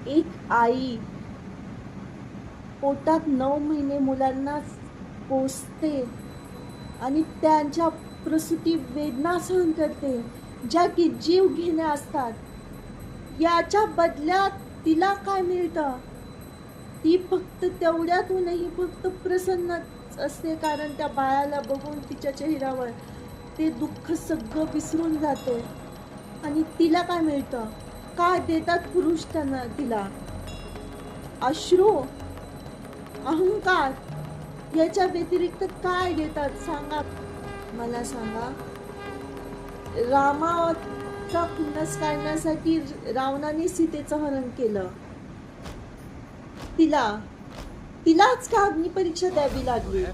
एक आई पोटात 9 महिने मुलांना पोसते आणि त्यांच्या प्रसूती वेदना सहन करते, ज्या की जीव घेण्या असतात. याच्या बदल्यात तिला काय मिळतं? ती फक्त तेवढ्यातूनही फक्त प्रसन्नच असते, कारण त्या बाळाला बघून तिच्या चेहऱ्यावर ते दुःख सगळं विसरून जाते. आणि तिला काय मिळतं? काय देतात पुरुष त्यांना तिला? अश्रू, अहंकार, याच्या व्यतिरिक्त काय देतात सांगा? मला सांगा. रामाचा खुन्नस काढण्यासाठी रावणाने सीतेचं हरण केलं. तिलाच का अग्निपरीक्षा द्यावी लागली?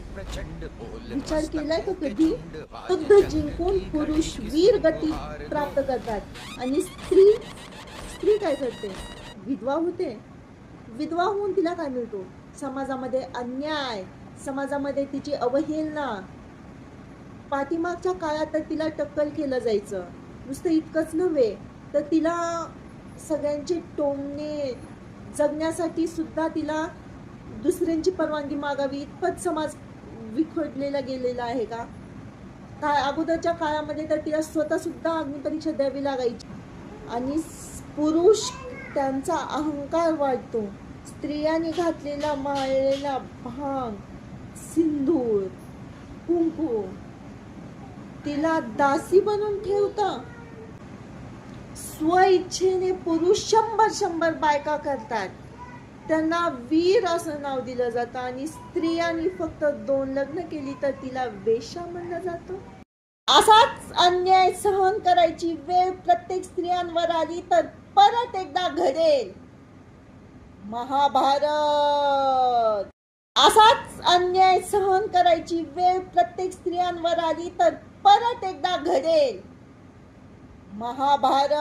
विचार केलाय का कधी? युद्ध जिंकून पुरुष वीर गती प्राप्त करतात आणि स्त्री काय करते? विधवा होते. विधवा होऊन तिला काय मिळतो? समाजामध्ये अन्याय, समाजामध्ये तिची अवहेलना. पाठीमागच्या काळात तर तिला टक्कल केलं जायचं. नुसतं इतकंच नव्हे तर तिला सगळ्यांचे टोमणे, जगण्यासाठी सुद्धा तिला दुसऱ्यांची परवानगी मागावी इतपत समाज विखुरलेला गेलेला आहे का? काय अगोदरच्या काळामध्ये तर तिला स्वतः सुद्धा अग्निपरीक्षा द्यावी लागायची. आणि पुरुष त्यांचा अहंकार वाढतो. स्त्रियांनी घातलेला माळलेला भांग, सिंदूर, कुंकू तिला दासी बनवून ठेवतं. स्वइच्छेने पुरुष 100 बायका करतात. त्यांना वीर असं नाव दिलं जातं आणि स्त्रियांनी फक्त 2 लग्न केली तर तिला वेश्या म्हणलं जातं. असाच अन्याय सहन करायची वेळ प्रत्येक स्त्रियांवर आली तर परत एकदा घडेल महाभारत. असाच अन्याय सहन करायची वेळ प्रत्येक स्त्रियांवर आली तर परत एकदा घडेल महाभारत.